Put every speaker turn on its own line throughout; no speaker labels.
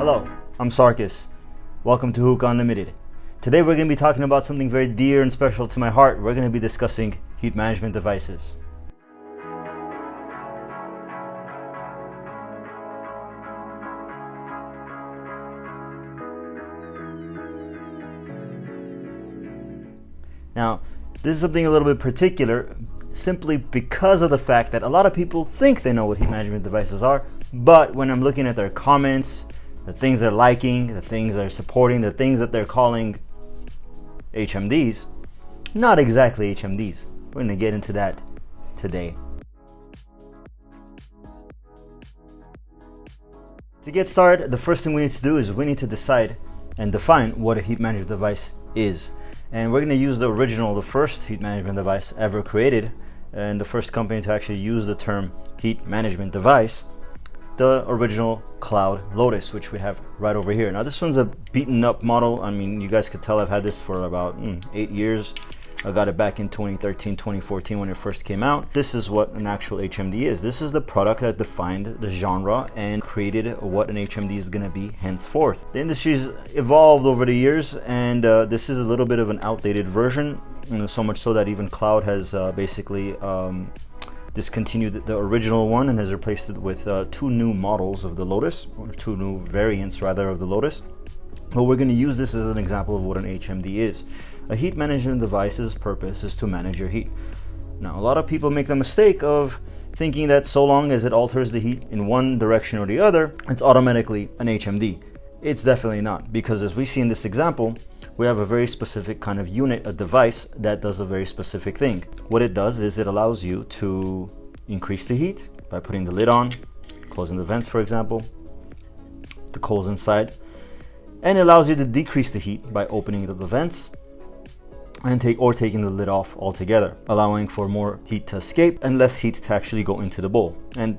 Hello, I'm Sarkis. Welcome to Hookah Unlimited. Today we're going to be talking about something very dear and special to my heart. We're going to be discussing heat management devices. Now, this is something a little bit particular simply because of the fact that a lot of people think they know what heat management devices are, but when I'm looking at their comments, the things they're liking, the things they're supporting, the things that they're calling HMDs, not exactly HMDs. We're going to get into that today. To get started, the first thing we need to do is we need to decide and define what a heat management device is. And we're going to use the first heat management device ever created, and the first company to actually use the term heat management device, the original cloud Lotus, which we have right over here. Now this one's a beaten up model. I mean, you guys could tell I've had this for about 8 years. I got it back in 2013, 2014 when it first came out. This is what an actual HMD is. This is the product that defined the genre and created what an HMD is going to be henceforth. The industry's evolved over the years, and this is a little bit of an outdated version, so much so that even Cloud has basically discontinued the original one and has replaced it with two new models of the Lotus, or two new variants rather of the Lotus. But we're going to use this as an example of what an HMD is. A heat management device's purpose is to manage your heat. Now, a lot of people make the mistake of thinking that so long as it alters the heat in one direction or the other, it's automatically an HMD. It's definitely not, because as we see in this example, we have a very specific kind of unit, a device that does a very specific thing. What it does is it allows you to increase the heat by putting the lid on, closing the vents, for example, the coals inside, and it allows you to decrease the heat by opening the vents and taking the lid off altogether, allowing for more heat to escape and less heat to actually go into the bowl. And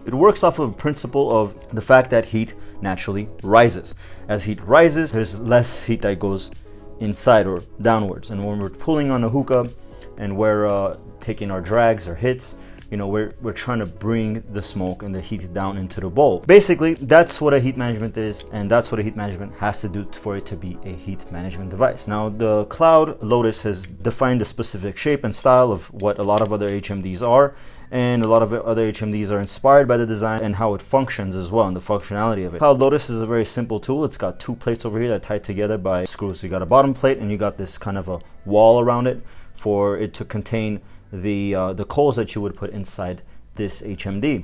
it works off of the principle of the fact that heat naturally rises. As heat rises, there's less heat that goes inside or downwards. And when we're pulling on a hookah and we're taking our drags or hits, we're trying to bring the smoke and the heat down into the bowl. Basically, that's what a heat management is, and that's what a heat management has to do for it to be a heat management device. Now, the Cloud Lotus has defined a specific shape and style of what a lot of other HMDs are, and a lot of other HMDs are inspired by the design and how it functions as well, and the functionality of it. Cloud Lotus is a very simple tool. It's got two plates over here that are tied together by screws. You got a bottom plate, and you got this kind of a wall around it for it to contain the coals that you would put inside this HMD.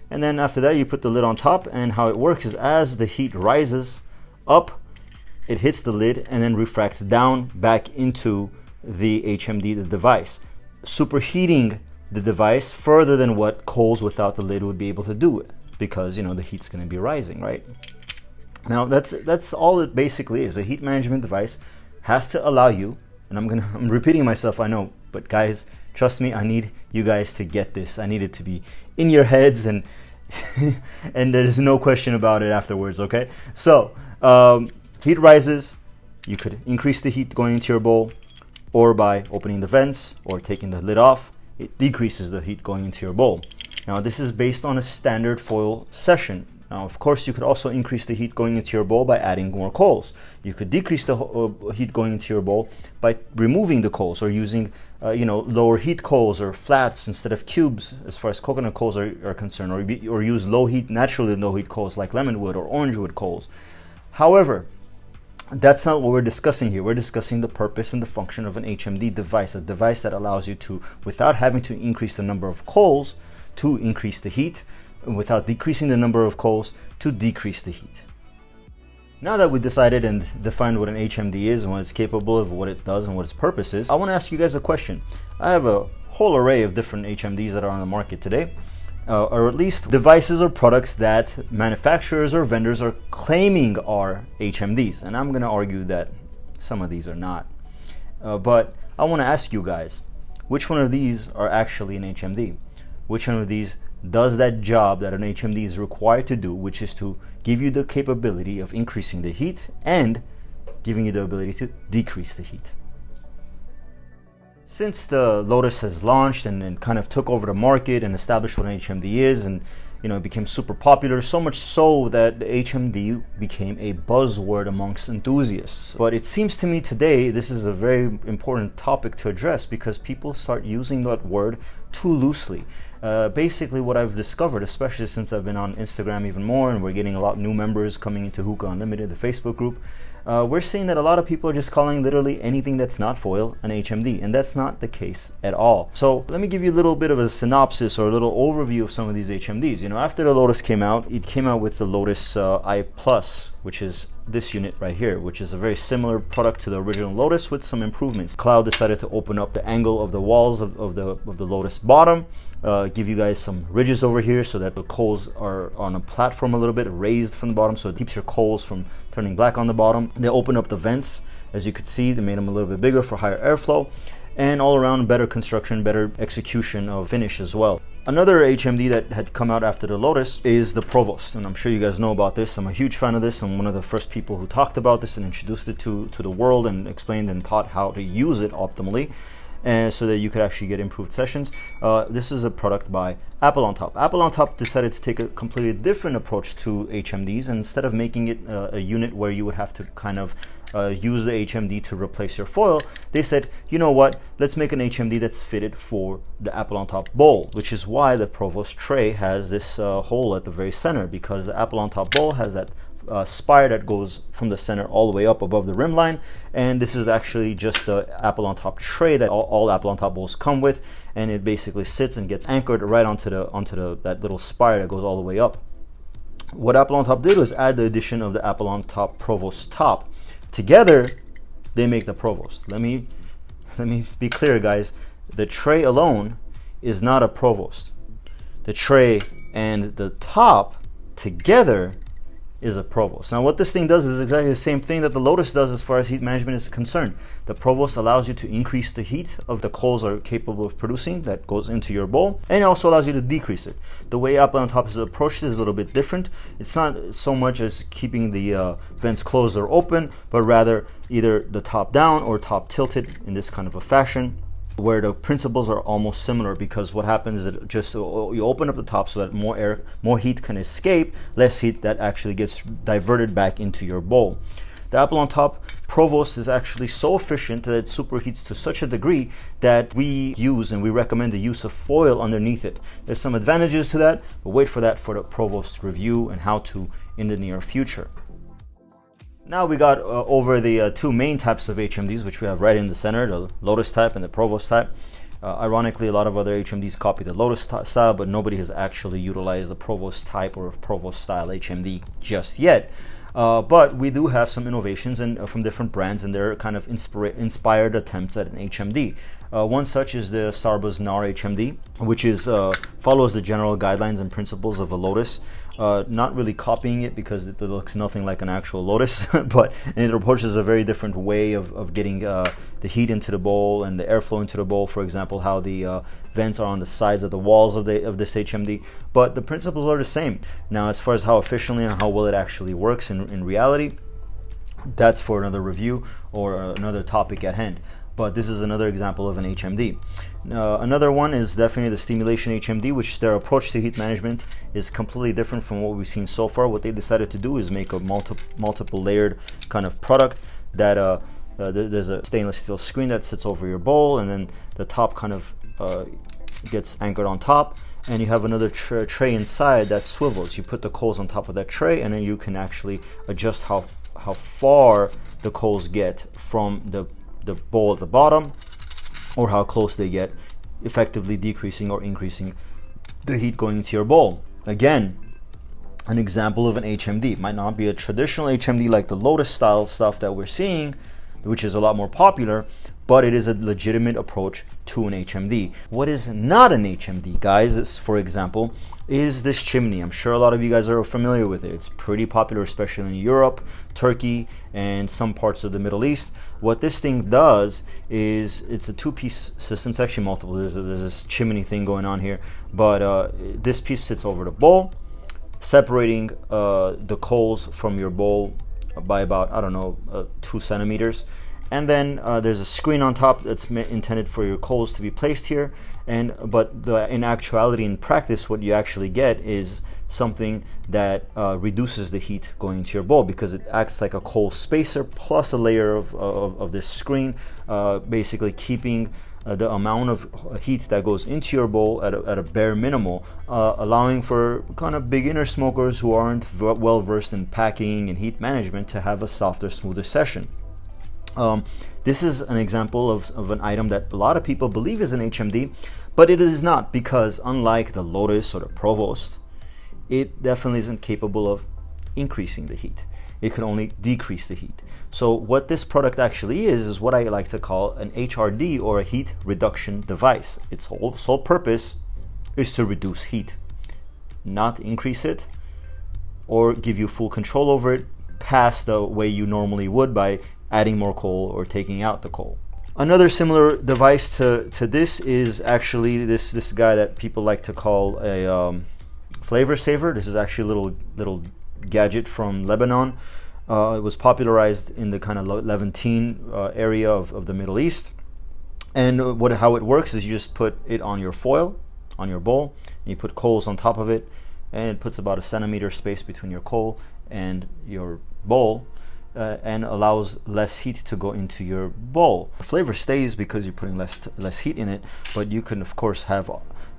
And then after that, you put the lid on top, and how it works is as the heat rises up, it hits the lid and then refracts down back into the HMD, the device, superheating the device further than what coals without the lid would be able to do it, because the heat's going to be rising, right? Now that's all it basically is. A heat management device has to allow you, and I'm repeating myself, I know, but guys, trust me, I need you guys to get this. I need it to be in your heads, and and there's no question about it afterwards, okay? So, heat rises. You could increase the heat going into your bowl, or by opening the vents or taking the lid off, it decreases the heat going into your bowl. Now, this is based on a standard foil session. Now, of course, you could also increase the heat going into your bowl by adding more coals. You could decrease the heat going into your bowl by removing the coals, or using lower heat coals or flats instead of cubes as far as coconut coals are concerned, or use naturally low heat coals like lemon wood or orange wood coals. However, that's not what we're discussing here. We're discussing the purpose and the function of an HMD device, a device that allows you to, without having to increase the number of coals, to increase the heat, and without decreasing the number of coals, to decrease the heat. Now that we decided and defined what an HMD is and what it's capable of, what it does and what its purpose is, I want to ask you guys a question. I have a whole array of different HMDs that are on the market today, or at least devices or products that manufacturers or vendors are claiming are HMDs. And I'm going to argue that some of these are not. But I want to ask you guys, which one of these are actually an HMD? Which one of these does that job that an HMD is required to do, which is to give you the capability of increasing the heat and giving you the ability to decrease the heat? Since the Lotus has launched and kind of took over the market and established what an HMD is, and you know, it became super popular, so much so that the HMD became a buzzword amongst enthusiasts. But it seems to me today this is a very important topic to address because people start using that word too loosely. Basically what I've discovered, especially since I've been on Instagram even more and we're getting a lot of new members coming into Hookah Unlimited, the Facebook group, we're seeing that a lot of people are just calling literally anything that's not foil an HMD, and that's not the case at all. So let me give you a little bit of a synopsis or a little overview of some of these HMDs. You know, after the Lotus came out, it came out with the Lotus I Plus, which is this unit right here, which is a very similar product to the original Lotus with some improvements. Cloud decided to open up the angle of the walls of the Lotus bottom, give you guys some ridges over here so that the coals are on a platform a little bit raised from the bottom, so it keeps your coals from turning black on the bottom. They opened up the vents, as you could see, they made them a little bit bigger for higher airflow, and all around better construction, better execution of finish as well. Another HMD that had come out after the Lotus is the Provost, and I'm sure you guys know about this. I'm a huge fan of this. I'm one of the first people who talked about this and introduced it to the world and explained and taught how to use it optimally, and so that you could actually get improved sessions. This is a product by Apple on Top. Apple on Top decided to take a completely different approach to HMDs, and instead of making it a unit where you would have to kind of use the HMD to replace your foil, they said, you know what, let's make an HMD that's fitted for the Apple on Top bowl, which is why the Provost tray has this hole at the very center, because the Apple on Top bowl has that spire that goes from the center all the way up above the rim line, and this is actually just the Apple on Top tray that all Apple on Top bowls come with, and it basically sits and gets anchored right onto that little spire that goes all the way up. What Apple on Top did was add the addition of the Apple on Top Provost top. Together they make the Provost. Let me be clear, guys. The tray alone is not a Provost. The tray and the top together is a Provost. Now what this thing does is exactly the same thing that the Lotus does as far as heat management is concerned. The Provost allows you to increase the heat of the coals are capable of producing that goes into your bowl, and it also allows you to decrease it. The way Apple on Top has approached it is a little bit different. It's not so much as keeping the vents closed or open, but rather either the top down or top tilted in this kind of a fashion, where the principles are almost similar, because what happens is that just you open up the top so that more heat can escape, less heat that actually gets diverted back into your bowl. The Apple on Top Provost is actually so efficient that it superheats to such a degree that we use and we recommend the use of foil underneath it. There's some advantages to that, but wait for that for the Provost review and how to in the near future. Now we got over the two main types of HMDs, which we have right in the center, the Lotus type and the Provost type. Ironically, a lot of other HMDs copy the Lotus style, but nobody has actually utilized the Provost type or Provost style HMD just yet. But we do have some innovations from different brands, and they're kind of inspired attempts at an HMD. One such is the Starbucks NAR HMD, which follows the general guidelines and principles of a Lotus. Not really copying it because it looks nothing like an actual Lotus, but it approaches a very different way of getting the heat into the bowl and the airflow into the bowl. For example, how the vents are on the sides of the walls of this HMD, but the principles are the same. Now, as far as how efficiently and how well it actually works in reality, that's for another review or another topic at hand. But this is another example of an HMD. Another one is definitely the stimulation HMD, which their approach to heat management is completely different from what we've seen so far. What they decided to do is make a multiple layered kind of product that there's a stainless steel screen that sits over your bowl, and then the top kind of gets anchored on top, and you have another tray inside that swivels. You put the coals on top of that tray, and then you can actually adjust how far the coals get from the bowl at the bottom, or how close they get, effectively decreasing or increasing the heat going into your bowl. Again, an example of an HMD. It might not be a traditional HMD like the Lotus style stuff that we're seeing, which is a lot more popular, but it is a legitimate approach to an HMD. What is not an HMD, guys, is, for example, is this chimney. I'm sure a lot of you guys are familiar with it. It's pretty popular, especially in Europe, Turkey, and some parts of the Middle East. What this thing does is it's a two-piece system. It's actually multiple. There's this chimney thing going on here, but this piece sits over the bowl, separating the coals from your bowl by about, I don't know, 2 centimeters. And then there's a screen on top that's intended for your coals to be placed here. But in actuality, in practice, what you actually get is something that reduces the heat going into your bowl, because it acts like a coal spacer plus a layer of this screen, basically keeping the amount of heat that goes into your bowl at a bare minimal, allowing for kind of beginner smokers who aren't well versed in packing and heat management to have a softer, smoother session. This is an example of an item that a lot of people believe is an HMD, but it is not, because unlike the Lotus or the Provost, it definitely isn't capable of increasing the heat. It can only decrease the heat. So what this product actually is what I like to call an HRD, or a heat reduction device. Its sole purpose is to reduce heat, not increase it or give you full control over it past the way you normally would by adding more coal or taking out the coal. Another similar device to this is actually this guy that people like to call a flavor saver. This is actually a little gadget from Lebanon. It was popularized in the kind of Levantine area of the Middle East. And how it works is you just put it on your foil, on your bowl, and you put coals on top of it, and it puts about a centimeter space between your coal and your bowl, and allows less heat to go into your bowl. The flavor stays because you're putting less heat in it, but you can of course have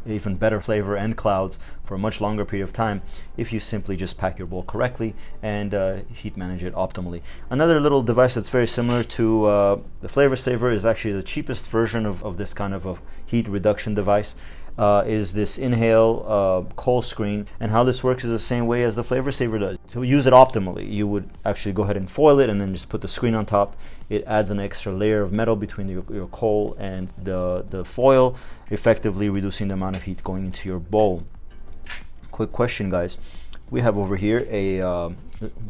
even better flavor and clouds for a much longer period of time if you simply just pack your bowl correctly and heat manage it optimally. Another little device that's very similar to the flavor saver is actually the cheapest version of this kind of a heat reduction device. Is this inhale coal screen, and how this works is the same way as the flavor saver does. To use it optimally, you would actually go ahead and foil it and then just put the screen on top. It adds an extra layer of metal between your coal and the foil, effectively reducing the amount of heat going into your bowl. Quick question, guys. We have over here a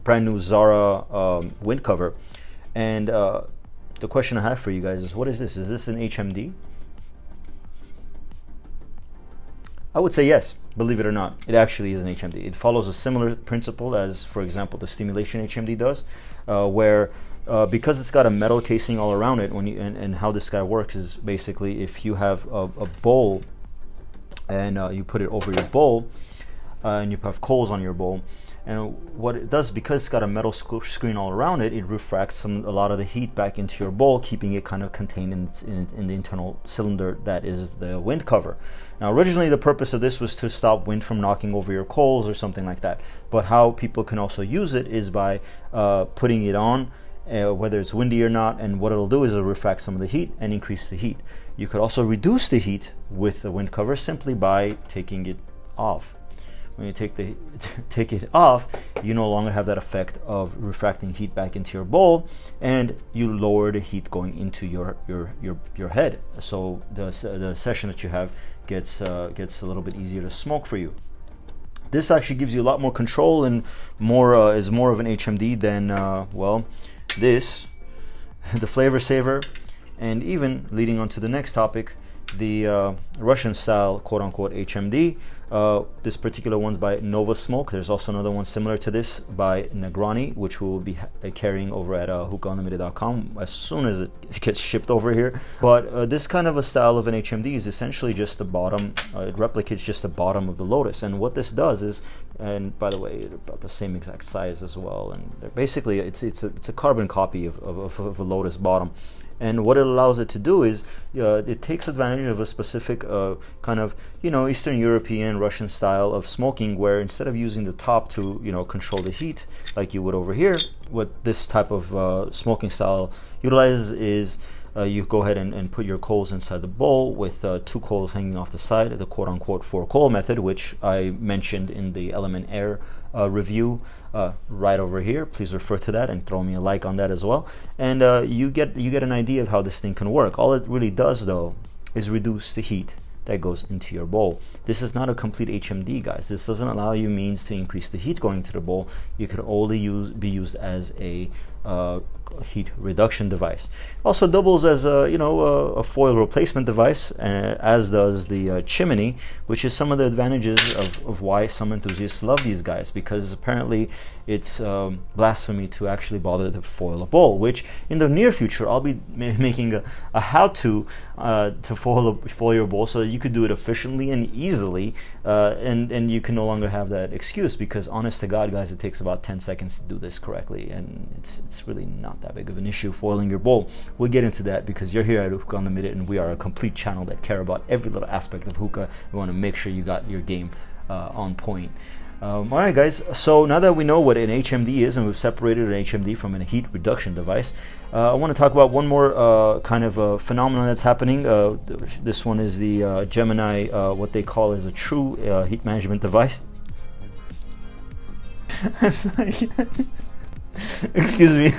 brand new Zara wind cover, and the question I have for you guys is, what is this? Is this an HMD? I would say yes, believe it or not. It actually is an HMD. It follows a similar principle as, for example, the stimulation HMD does, where because it's got a metal casing all around it, and how this guy works is basically if you have a bowl and you put it over your bowl and you have coals on your bowl, and what it does, because it's got a metal screen all around it, it refracts a lot of the heat back into your bowl, keeping it kind of contained in the internal cylinder that is the wind cover. Now, originally the purpose of this was to stop wind from knocking over your coals or something like that. But how people can also use it is by putting it on, whether it's windy or not, and what it'll do is it'll refract some of the heat and increase the heat. You could also reduce the heat with the wind cover simply by taking it off. When you take it off, you no longer have that effect of refracting heat back into your bowl, and you lower the heat going into your head. So the session that you have gets a little bit easier to smoke for you. This actually gives you a lot more control and is more of an HMD than well, this, the flavor saver, and even leading on to the next topic, the Russian style quote-unquote HMD. This particular one's by Nova Smoke. There's also another one similar to this by Negroni, which we will be carrying over at hookahunlimited.com as soon as it gets shipped over here. But this kind of a style of an HMD is essentially just the bottom. It replicates just the bottom of the Lotus. And what this does is, and by the way, about the same exact size as well. And basically, it's a carbon copy of a Lotus bottom. And what it allows it to do is it takes advantage of a specific kind of, Eastern European, Russian style of smoking, where instead of using the top to, control the heat like you would over here, what this type of smoking style utilizes is you go ahead and put your coals inside the bowl with 2 coals hanging off the side, the quote-unquote 4-coal method, which I mentioned in the Element Air review right over here. Please refer to that and throw me a like on that as well. And you get an idea of how this thing can work. All it really does, though, is reduce the heat that goes into your bowl. This is not a complete HMD, guys. This doesn't allow you means to increase the heat going to the bowl. You could only be used as a heat reduction device. Also doubles as a foil replacement device, as does the chimney, which is some of the advantages of why some enthusiasts love these guys, because apparently it's blasphemy to actually bother to foil a bowl, which in the near future I'll be making a how-to to foil your bowl so that you could do it efficiently and easily, and you can no longer have that excuse, because honest to God, guys, it takes about 10 seconds to do this correctly, and it's really not that big of an issue foiling your bowl. We'll get into that because you're here at Hookah Unlimited, and we are a complete channel that care about every little aspect of hookah. We want to make sure you got your game on point. Alright guys, so now that we know what an HMD is and we've separated an HMD from a heat reduction device, I want to talk about one more kind of phenomenon that's happening. This one is the Gemini, what they call is a true heat management device. I'm sorry. Excuse me.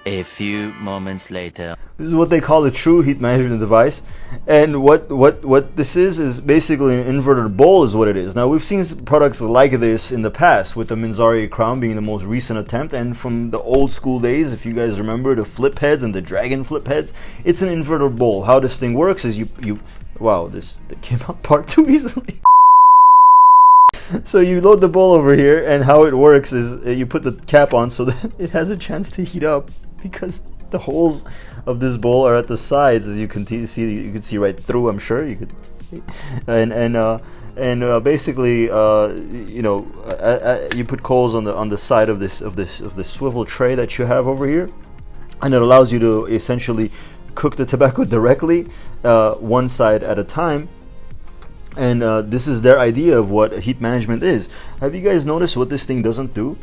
A few moments later.
This is what they call a true heat management device, and what this is basically an inverted bowl is what it is. Now we've seen products like this in the past, with the Minzari Crown being the most recent attempt, and from the old school days, if you guys remember the flip heads and the dragon flip heads, it's an inverted bowl. How this thing works is wow, this came out part too easily. So you load the bowl over here, and how it works is you put the cap on so that it has a chance to heat up, because the holes of this bowl are at the sides, as you can see. You can see right through. I'm sure you could, and basically, you put coals on the side of the swivel tray that you have over here, and it allows you to essentially cook the tobacco directly, one side at a time. And this is their idea of what heat management is. Have you guys noticed what this thing doesn't do?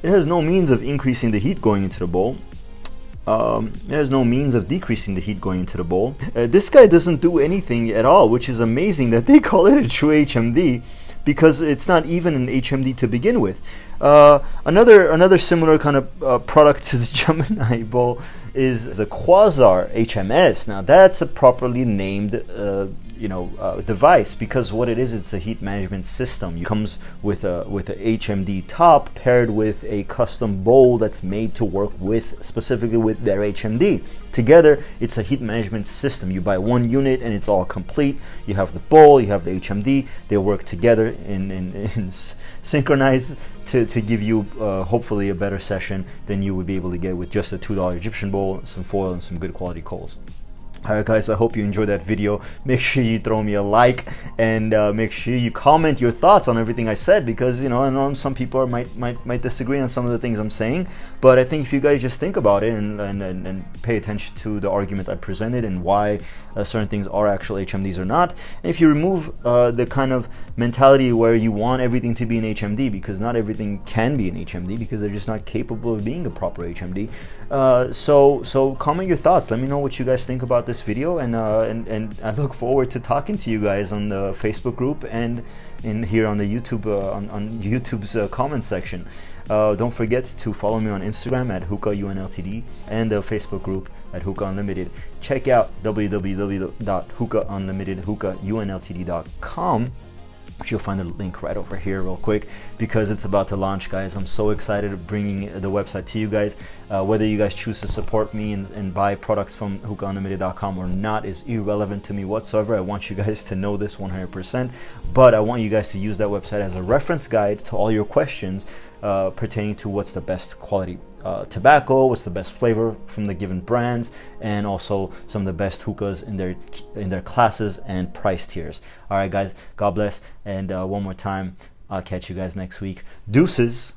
It has no means of increasing the heat going into the bowl. It has no means of decreasing the heat going into the bowl. This guy doesn't do anything at all, which is amazing that they call it a true HMD, because it's not even an HMD to begin with. Another similar kind of product to the Gemini bowl is the Quasar HMS. Now that's a properly named device, because what it is, it's a heat management system. It comes with a HMD top paired with a custom bowl that's made to work specifically with their HMD. Together, it's a heat management system. You buy one unit and it's all complete. You have the bowl, you have the HMD. They work together in synchronized to give you hopefully a better session than you would be able to get with just a $2 Egyptian bowl, some foil, and some good quality coals. Alright guys, I hope you enjoyed that video. Make sure you throw me a like, and make sure you comment your thoughts on everything I said, because I know some people might disagree on some of the things I'm saying, but I think if you guys just think about it and pay attention to the argument I presented and why certain things are actual HMDs or not, and if you remove the kind of mentality where you want everything to be an HMD, because not everything can be an HMD, because they're just not capable of being a proper HMD. So comment your thoughts. Let me know what you guys think about this video, and I look forward to talking to you guys on the Facebook group and in here on the YouTube on YouTube's comment section. Don't forget to follow me on Instagram at hookahunltd and the Facebook group at Hookah Unlimited. Check out www.hookahunlimited.com, which you'll find a link right over here real quick, because it's about to launch, guys. I'm so excited of bringing the website to you guys. Whether you guys choose to support me and buy products from hookahunlimited.com or not is irrelevant to me whatsoever. I want you guys to know this 100%, but I want you guys to use that website as a reference guide to all your questions pertaining to what's the best quality tobacco, what's the best flavor from the given brands, and also some of the best hookahs in their classes and price tiers. All right guys, God bless, and one more time, I'll catch you guys next week. Deuces.